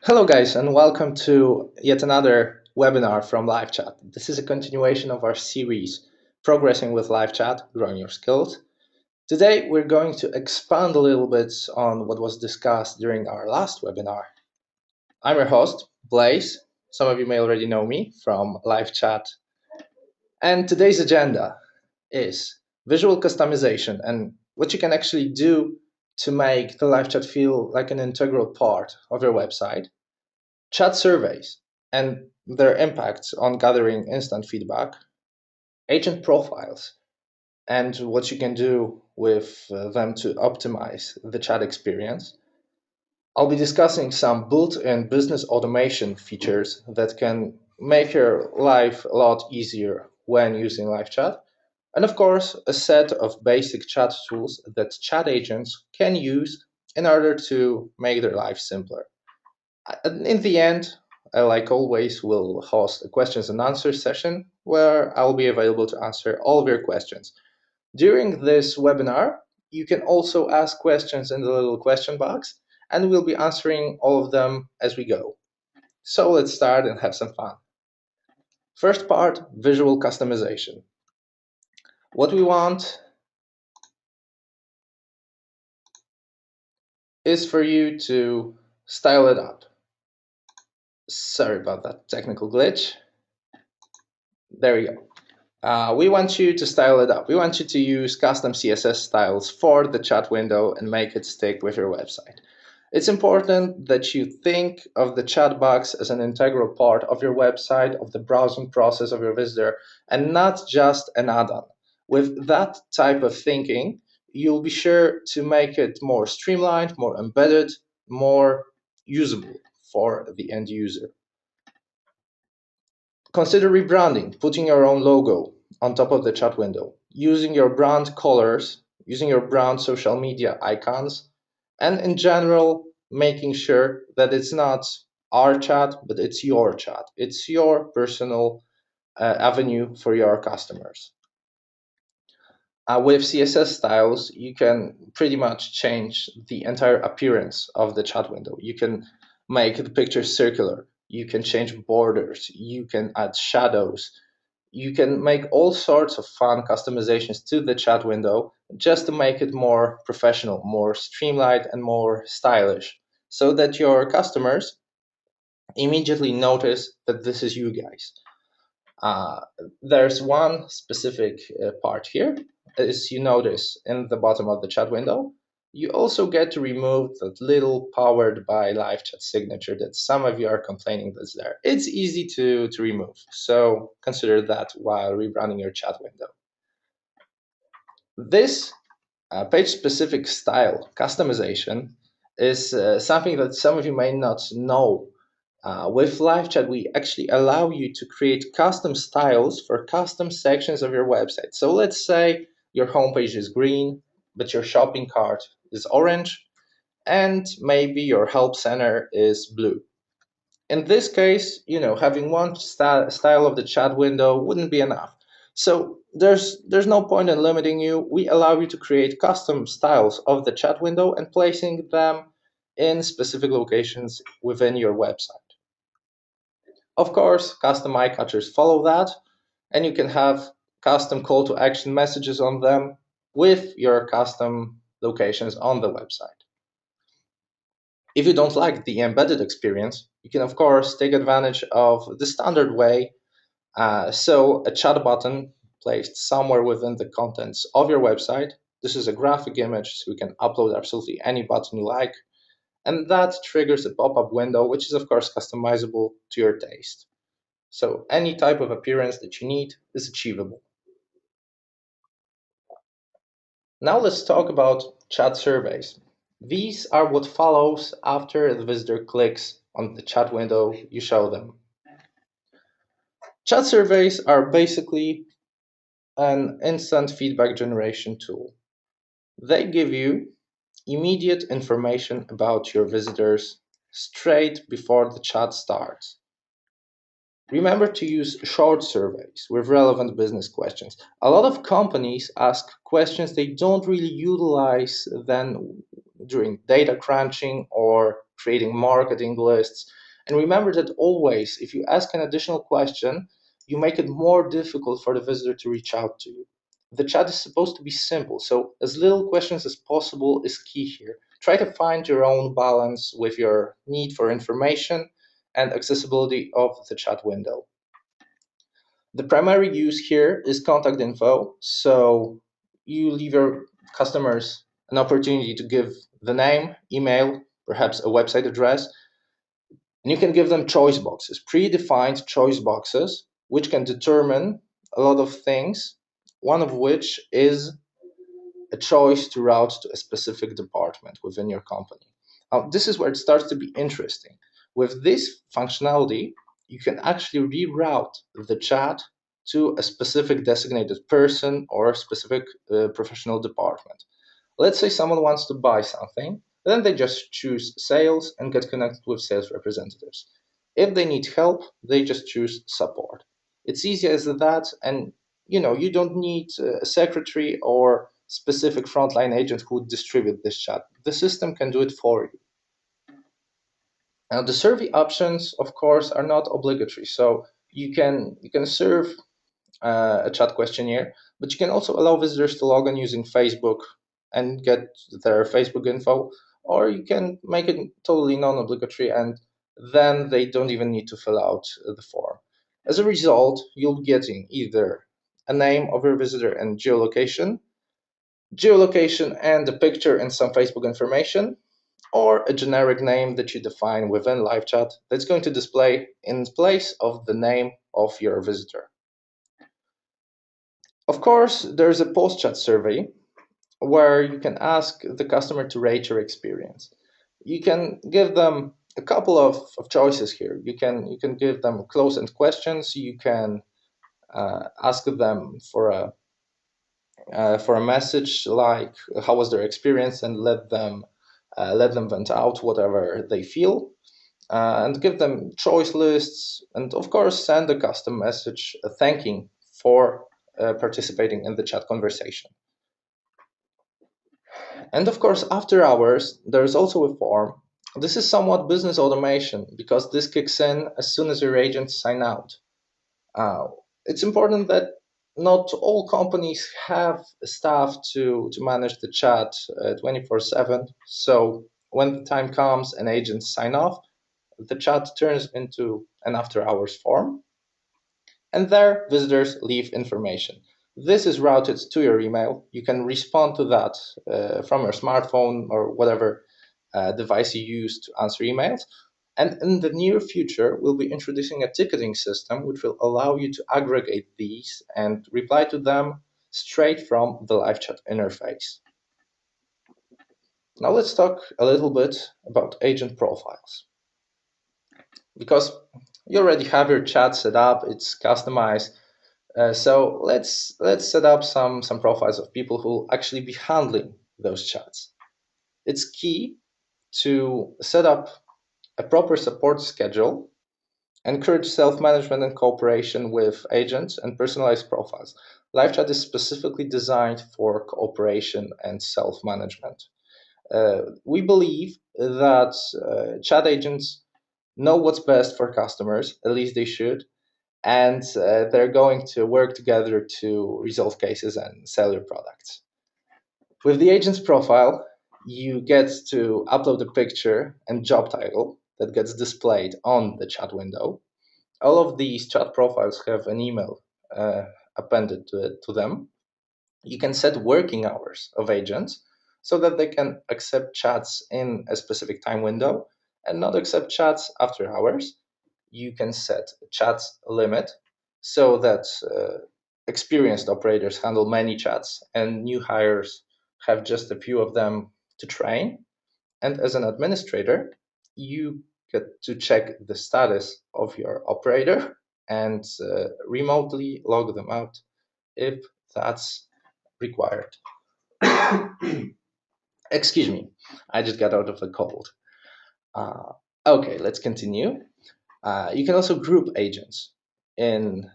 Hello guys and welcome to yet another webinar from LiveChat. This is a continuation of our series Progressing with LiveChat, Growing Your Skills. Today we're going to expand a little bit on what was discussed during our last webinar. I'm your host, Blaze. Some of you may already know me from LiveChat. And today's agenda is visual customization and what you can actually do to make the LiveChat feel like an integral part of your website. Chat surveys and their impacts on gathering instant feedback, agent profiles, and what you can do with them to optimize the chat experience. I'll be discussing some built-in business automation features that can make your life a lot easier when using live chat. And of course, a set of basic chat tools that chat agents can use in order to make their life simpler. In the end, I, like always, will host a questions and answers session where I'll be available to answer all of your questions. During this webinar, you can also ask questions in the little question box, and we'll be answering all of them as we go. So let's start and have some fun. First part, visual customization. What we want is for you to style it up. Sorry about that technical glitch. There we go. We want you to style it up. We want you to use custom CSS styles for the chat window and make it stick with your website. It's important that you think of the chat box as an integral part of your website, of the browsing process of your visitor, and not just an add-on. With that type of thinking, you'll be sure to make it more streamlined, more embedded, more usable for the end user. Consider rebranding, putting your own logo on top of the chat window, using your brand colors, using your brand social media icons, and in general, making sure that it's not our chat, but it's your chat. It's your personal avenue for your customers. With CSS styles, you can pretty much change the entire appearance of the chat window. You can make the picture circular. You can change borders. You can add shadows. You can make all sorts of fun customizations to the chat window just to make it more professional, more streamlined, and more stylish so that your customers immediately notice that this is you guys. There's one specific part here. As you notice in the bottom of the chat window, you also get to remove that little powered by live chat signature that some of you are complaining that's there. It's easy to remove, so consider that while rebranding your chat window. This page-specific style customization is something that some of you may not know. With live chat, we actually allow you to create custom styles for custom sections of your website. So let's say your homepage is green, but your shopping cart is orange, and maybe your help center is blue. In this case, having one style of the chat window wouldn't be enough. So there's no point in limiting you. We allow you to create custom styles of the chat window and placing them in specific locations within your website. Of course, custom eye catchers follow that, and you can have custom call to action messages on them with your custom locations on the website. If you don't like the embedded experience, you can, of course, take advantage of the standard way. So a chat button placed somewhere within the contents of your website. This is a graphic image, so you can upload absolutely any button you like. And that triggers a pop-up window, which is, of course, customizable to your taste. So any type of appearance that you need is achievable. Now let's talk about chat surveys. These are what follows after the visitor clicks on the chat window you show them. Chat surveys are basically an instant feedback generation tool. They give you immediate information about your visitors straight before the chat starts. Remember to use short surveys with relevant business questions. A lot of companies ask questions they don't really utilize then during data crunching or creating marketing lists. And remember that always, if you ask an additional question, you make it more difficult for the visitor to reach out to you. The chat is supposed to be simple, so as little questions as possible is key here. Try to find your own balance with your need for information and accessibility of the chat window. The primary use here is contact info, so you leave your customers an opportunity to give the name, email, perhaps a website address, and you can give them choice boxes, predefined choice boxes, which can determine a lot of things, one of which is a choice to route to a specific department within your company. Now, this is where it starts to be interesting. With this functionality, you can actually reroute the chat to a specific designated person or specific professional department. Let's say someone wants to buy something, then they just choose sales and get connected with sales representatives. If they need help, they just choose support. It's easy as that, and you don't need a secretary or specific frontline agent who would distribute this chat. The system can do it for you. Now, the survey options, of course, are not obligatory, so you can serve a chat questionnaire, but you can also allow visitors to log in using Facebook and get their Facebook info, or you can make it totally non-obligatory and then they don't even need to fill out the form. As a result, you'll be getting either a name of your visitor and geolocation and a picture and some Facebook information, or a generic name that you define within LiveChat that's going to display in place of the name of your visitor. Of course, there's a post-chat survey where you can ask the customer to rate your experience. You can give them a couple of choices here. You can give them close-end questions. You can ask them for a message like how was their experience and let them vent out whatever they feel. And give them choice lists, and of course send a custom message thanking for participating in the chat conversation. And of course, after hours, there's also a form. This is somewhat business automation because this kicks in as soon as your agents sign out. It's important that not all companies have staff to manage the chat 24/7. So when the time comes and agents sign off, the chat turns into an after hours form, and there visitors leave information. This is routed to your email. You can respond to that from your smartphone or whatever device you use to answer emails. And in the near future, we'll be introducing a ticketing system which will allow you to aggregate these and reply to them straight from the LiveChat interface. Now let's talk a little bit about agent profiles. Because you already have your chat set up, it's customized. So let's set up some profiles of people who will actually be handling those chats. It's key to set up a proper support schedule, encourage self-management and cooperation with agents, and personalized profiles. LiveChat is specifically designed for cooperation and self-management. We believe that chat agents know what's best for customers, at least they should, and they're going to work together to resolve cases and sell your products. With the agent's profile, you get to upload a picture and job title that gets displayed on the chat window. All of these chat profiles have an email appended to them. You can set working hours of agents so that they can accept chats in a specific time window and not accept chats after hours. You can set a chat limit so that experienced operators handle many chats and new hires have just a few of them to train. And as an administrator, you get to check the status of your operator and remotely log them out if that's required. Excuse me, I just got out of a cold. Okay, let's continue. You can also group agents in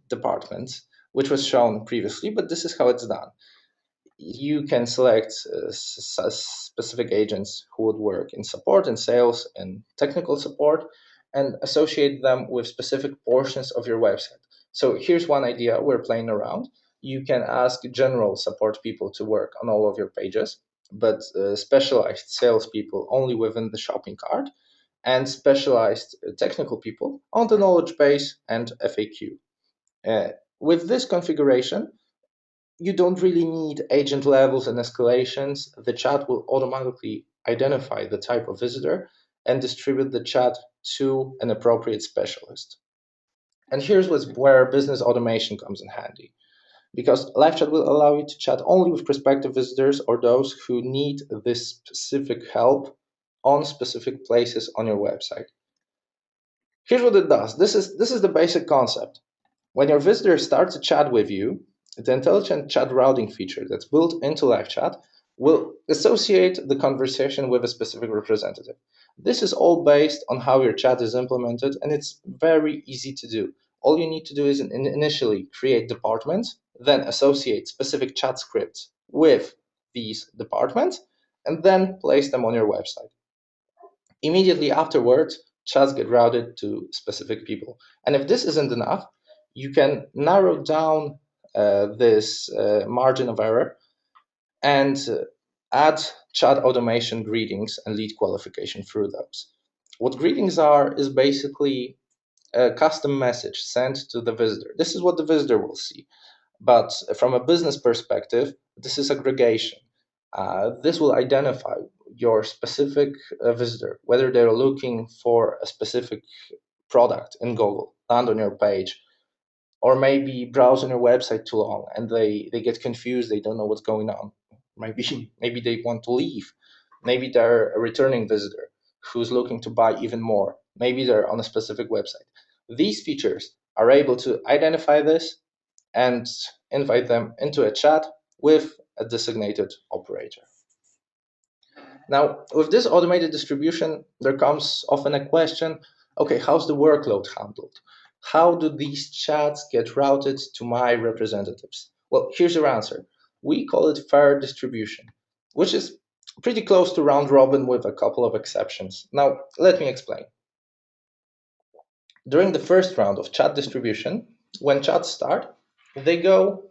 departments, which was shown previously, but this is how it's done. you can select specific agents who would work in support and sales and technical support and associate them with specific portions of your website. So here's one idea we're playing around. You can ask general support people to work on all of your pages, but specialized salespeople only within the shopping cart, and specialized technical people on the knowledge base and FAQ. Uh, with this configuration, you don't really need agent levels and escalations. The chat will automatically identify the type of visitor and distribute the chat to an appropriate specialist. And here's where business automation comes in handy, because live chat will allow you to chat only with prospective visitors or those who need this specific help on specific places on your website. Here's what it does. This is the basic concept. When your visitor starts a chat with you, the intelligent chat routing feature that's built into LiveChat will associate the conversation with a specific representative. This is all based on how your chat is implemented, and it's very easy to do. All you need to do is initially create departments, then associate specific chat scripts with these departments, and then place them on your website. Immediately afterwards, chats get routed to specific people. And if this isn't enough, you can narrow down this margin of error and add chat automation greetings and lead qualification through those. What greetings are is basically a custom message sent to the visitor. This is what the visitor will see. But from a business perspective, this is aggregation. This will identify your specific visitor, whether they're looking for a specific product in Google, land on your page, or maybe browse on your website too long and they get confused, they don't know what's going on. Maybe they want to leave. Maybe they're a returning visitor who's looking to buy even more. Maybe they're on a specific website. These features are able to identify this and invite them into a chat with a designated operator. Now, with this automated distribution, there comes often a question, okay, how's the workload handled? How do these chats get routed to my representatives? Well, here's your answer. We call it fair distribution, which is pretty close to round robin with a couple of exceptions. Now, let me explain. During the first round of chat distribution, when chats start, they go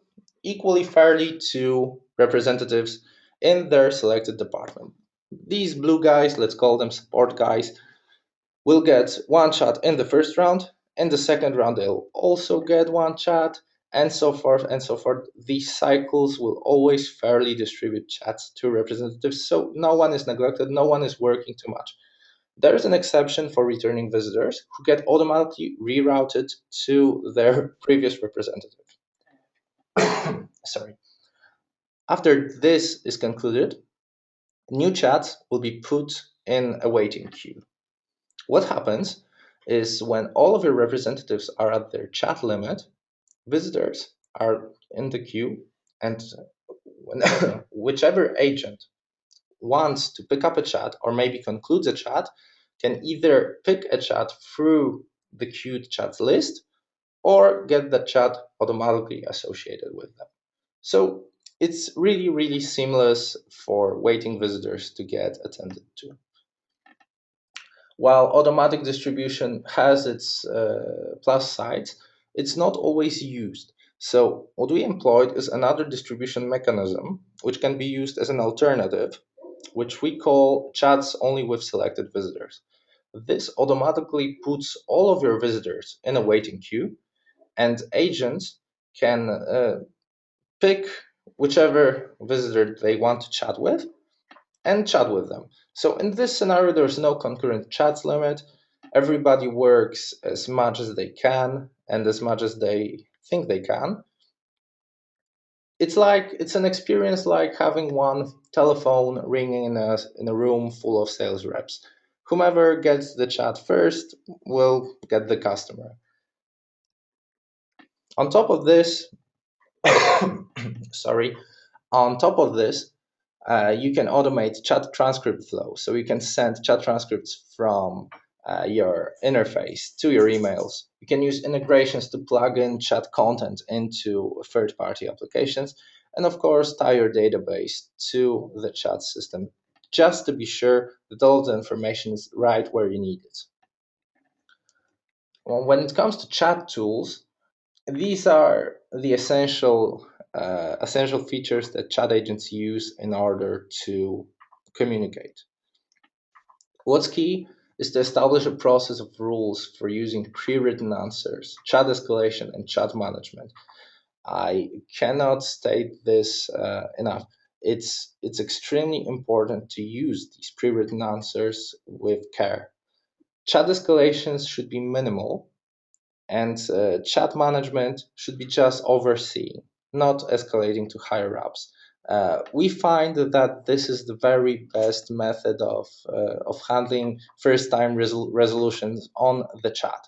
equally fairly to representatives in their selected department. These blue guys, let's call them support guys, will get one chat in the first round. In the second round, they'll also get one chat, and so forth and so forth. These cycles will always fairly distribute chats to representatives, so no one is neglected, no one is working too much. There is an exception for returning visitors who get automatically rerouted to their previous representative. Sorry. After this is concluded, new chats will be put in a waiting queue. What happens is when all of your representatives are at their chat limit, visitors are in the queue, and when, whichever agent wants to pick up a chat or maybe concludes a chat can either pick a chat through the queued chats list or get the chat automatically associated with them. So it's really, really seamless for waiting visitors to get attended to. While automatic distribution has its plus sides, it's not always used. So what we employed is another distribution mechanism, which can be used as an alternative, which we call chats only with selected visitors. This automatically puts all of your visitors in a waiting queue, and agents can pick whichever visitor they want to chat with and chat with them. So in this scenario, there's no concurrent chats limit. Everybody works as much as they can and as much as they think they can. It's an experience like having one telephone ringing in a room full of sales reps. Whomever gets the chat first will get the customer. On top of this, sorry, on top of this, you can automate chat transcript flow. So you can send chat transcripts from your interface to your emails. You can use integrations to plug in chat content into third-party applications. and of course tie your database to the chat system just to be sure that all the information is right where you need it. Well, when it comes to chat tools, these are the essential features that chat agents use in order to communicate. What's key is to establish a process of rules for using pre-written answers, chat escalation, and chat management. I cannot state this enough. It's extremely important to use these pre-written answers with care. Chat escalations should be minimal, and chat management should be just overseeing, not escalating to higher ups. We find that this is the very best method of handling first time resolutions on the chat.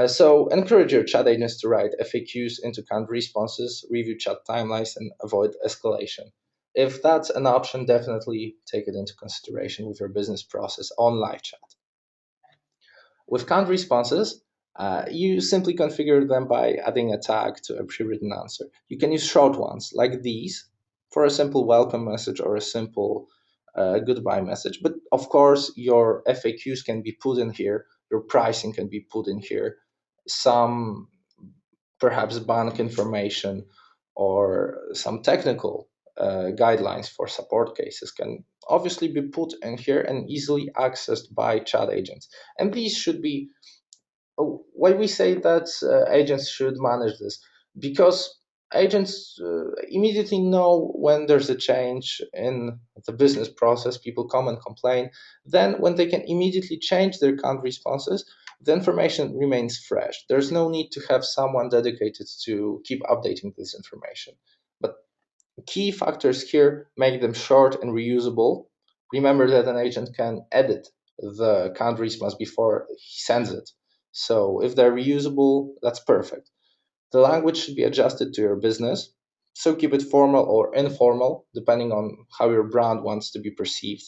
So encourage your chat agents to write FAQs into canned responses, review chat timelines, and avoid escalation. If that's an option, definitely take it into consideration with your business process on live chat. With canned responses, you simply configure them by adding a tag to a pre-written answer. You can use short ones like these for a simple welcome message or a simple goodbye message. But of course, your FAQs can be put in here, your pricing can be put in here, some perhaps bank information or some technical guidelines for support cases can obviously be put in here and easily accessed by chat agents. And these should be why we say that agents should manage this, because agents immediately know when there's a change in the business process, people come and complain. Then when they can immediately change their canned responses, the information remains fresh. There's no need to have someone dedicated to keep updating this information. But key factors here make them short and reusable. Remember that an agent can edit the canned response before he sends it. So if they're reusable, that's perfect. The language should be adjusted to your business. So keep it formal or informal, depending on how your brand wants to be perceived.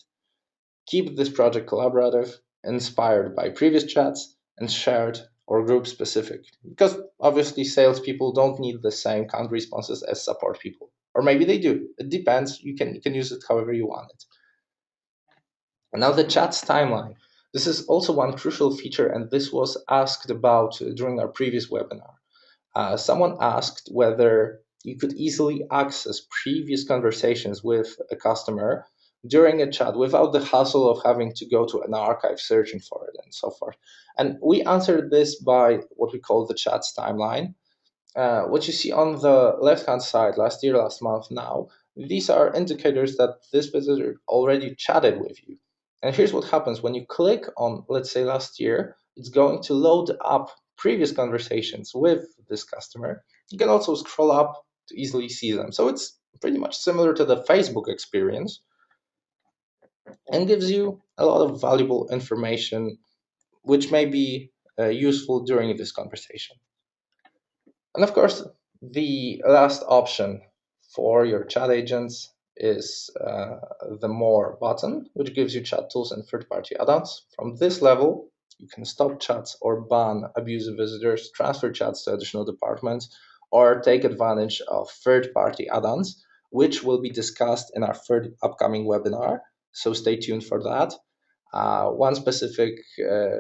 Keep this project collaborative, inspired by previous chats, and shared or group specific. Because obviously, salespeople don't need the same canned responses as support people. Or maybe they do. It depends. You can use it however you want it. And now the chat's timeline. This is also one crucial feature, and this was asked about during our previous webinar. Someone asked whether you could easily access previous conversations with a customer during a chat without the hassle of having to go to an archive searching for it and so forth. And we answered this by what we call the chat's timeline. What you see on the left-hand side, last year, last month, now, these are indicators that this visitor already chatted with you. And here's what happens when you click on, let's say, last year, it's going to load up previous conversations with this customer. You can also scroll up to easily see them. So it's pretty much similar to the Facebook experience and gives you a lot of valuable information, which may be useful during this conversation. And of course, the last option for your chat agents is the More button, which gives you chat tools and third-party add-ons. From this level, you can stop chats or ban abusive visitors, transfer chats to additional departments, or take advantage of third-party add-ons, which will be discussed in our third upcoming webinar. So stay tuned for that. One specific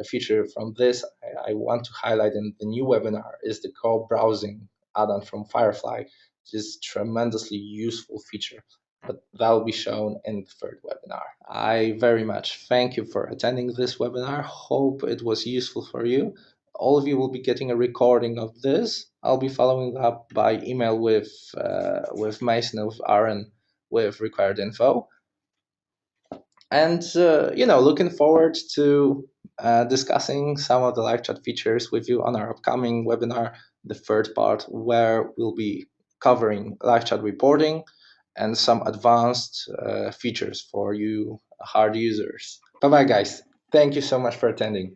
feature from this I want to highlight in the new webinar is the co-browsing add-on from Firefly, which is a tremendously useful feature, but that will be shown in the third webinar. I very much thank you for attending this webinar. Hope it was useful for you. All of you will be getting a recording of this. I'll be following up by email with Mason of Aaron with required info. And looking forward to discussing some of the live chat features with you on our upcoming webinar, the third part, where we'll be covering live chat reporting and some advanced features for you hard users. Bye bye, guys. Thank you so much for attending.